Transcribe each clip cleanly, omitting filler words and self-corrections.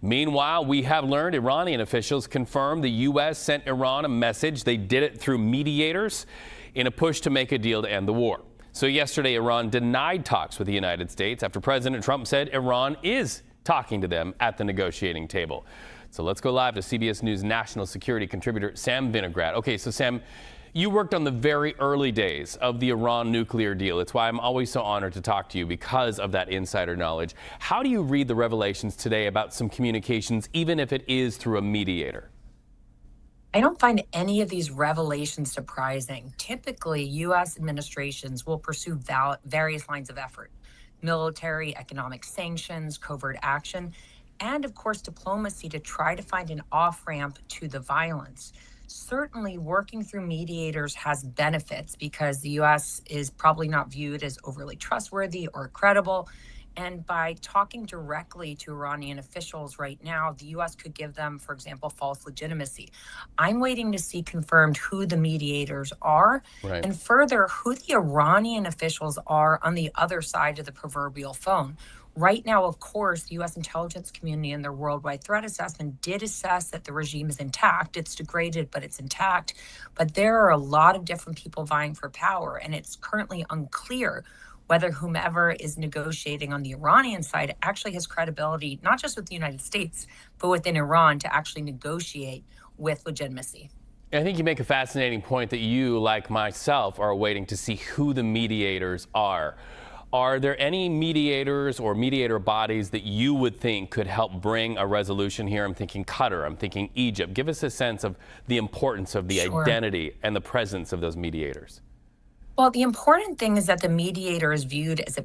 Meanwhile, we have learned Iranian officials confirmed the U.S. sent Iran a message. They did it through mediators in a push to make a deal to end the war. So yesterday, Iran denied talks with the United States after President Trump said Iran is talking to them at the negotiating table. So let's go live to CBS News national security contributor Sam Vinograd. Okay, so Sam, you worked on the very early days of the Iran nuclear deal. It's why I'm always so honored to talk to you, because of that insider knowledge. How do you read the revelations today about some communications, even if it is through a mediator? I don't find any of these revelations surprising. Typically, U.S. administrations will pursue various lines of effort: military, economic sanctions, covert action, and of course, diplomacy to try to find an off-ramp to the violence. Certainly, working through mediators has benefits because the U.S. is probably not viewed as overly trustworthy or credible. And by talking directly to Iranian officials right now, the U.S. could give them, for example, false legitimacy. I'm waiting to see confirmed who the mediators are, Right. and further, who the Iranian officials are on the other side of the proverbial phone. Right now, of course, the U.S. intelligence community and their worldwide threat assessment did assess that the regime is intact. It's degraded, but it's intact. But there are a lot of different people vying for power, and it's currently unclear whether whomever is negotiating on the Iranian side actually has credibility, not just with the United States, but within Iran to actually negotiate with legitimacy. I think you make a fascinating point that you, like myself, are waiting to see who the mediators are. Are there any mediators or mediator bodies that you would think could help bring a resolution here? I'm thinking Qatar, I'm thinking Egypt. Give us a sense of the importance of the Sure. identity and the presence of those mediators. Well, the important thing is that the mediator is viewed as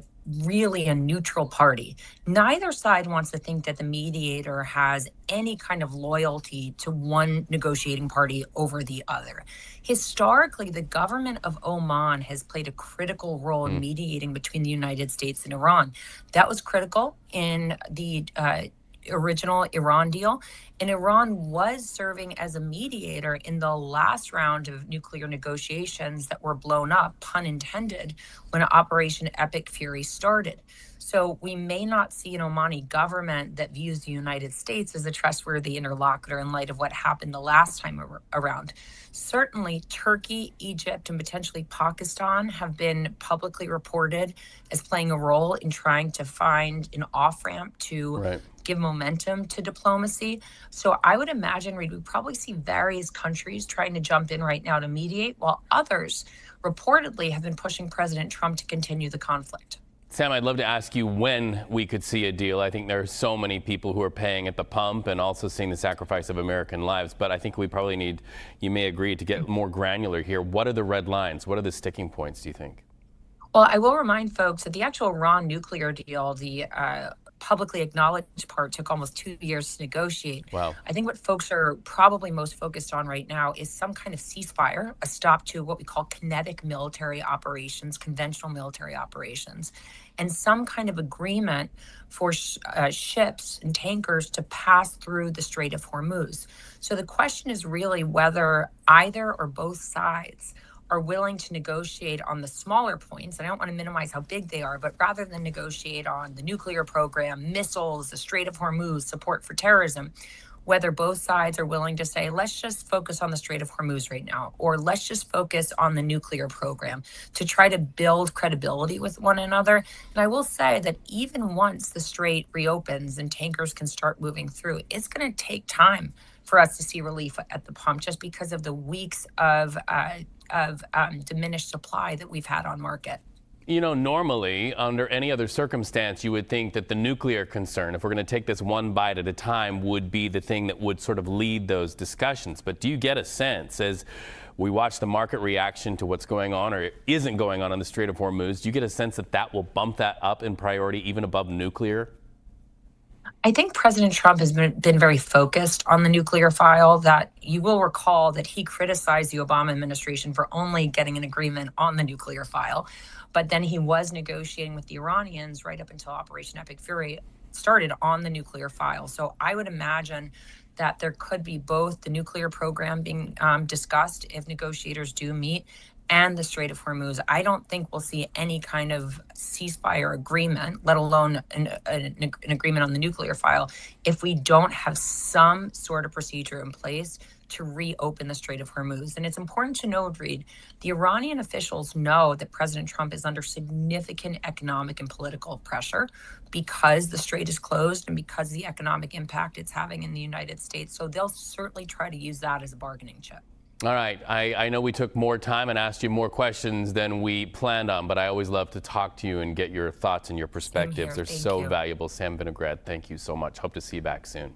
really a neutral party. Neither side wants to think that the mediator has any kind of loyalty to one negotiating party over the other. Historically, the government of Oman has played a critical role in mediating between the United States and Iran. That was critical in the original Iran deal, and Iran was serving as a mediator in the last round of nuclear negotiations that were blown up, pun intended, when Operation Epic Fury started. So we may not see an Omani government that views the United States as a trustworthy interlocutor in light of what happened the last time around. Certainly, Turkey, Egypt, and potentially Pakistan have been publicly reported as playing a role in trying to find an off-ramp to give momentum to diplomacy. So I would imagine we'd probably see various countries trying to jump in right now to mediate, while others reportedly have been pushing President Trump to continue the conflict. Sam, I'd love to ask you when we could see a deal. I think there are so many people who are paying at the pump and also seeing the sacrifice of American lives. But I think we probably need, you may agree, to get more granular here. What are the red lines? What are the sticking points, do you think? Well, I will remind folks that the actual Iran nuclear deal, the publicly acknowledged part, took almost 2 years to negotiate. Wow. I think what folks are probably most focused on right now is some kind of ceasefire, a stop to what we call kinetic military operations, conventional military operations, and some kind of agreement for ships and tankers to pass through the Strait of Hormuz. So the question is really whether either or both sides are willing to negotiate on the smaller points. And I don't want to minimize how big they are, but rather than negotiate on the nuclear program, missiles, the Strait of Hormuz, support for terrorism, whether both sides are willing to say, let's just focus on the Strait of Hormuz right now, or let's just focus on the nuclear program to try to build credibility with one another. And I will say that even once the Strait reopens and tankers can start moving through, it's going to take time for us to see relief at the pump, just because of the weeks of diminished supply that we've had on market. You know, normally, under any other circumstance, you would think that the nuclear concern, if we're going to take this one bite at a time, would be the thing that would sort of lead those discussions. But do you get a sense, as we watch the market reaction to what's going on or isn't going on the Strait of Hormuz, do you get a sense that that will bump that up in priority even above nuclear? I think President Trump has been very focused on the nuclear file. That you will recall that he criticized the Obama administration for only getting an agreement on the nuclear file. But then he was negotiating with the Iranians right up until Operation Epic Fury started on the nuclear file. So I would imagine that there could be both the nuclear program being discussed if negotiators do meet, and the Strait of Hormuz, I don't think we'll see any kind of ceasefire agreement, let alone an agreement on the nuclear file, if we don't have some sort of procedure in place to reopen the Strait of Hormuz. And it's important to note, Reed, the Iranian officials know that President Trump is under significant economic and political pressure because the strait is closed and because the economic impact it's having in the United States. So they'll certainly try to use that as a bargaining chip. All right. I know we took more time and asked you more questions than we planned on, but I always love to talk to you and get your thoughts and your perspectives. They're so valuable. Sam Vinograd, thank you so much. Hope to see you back soon.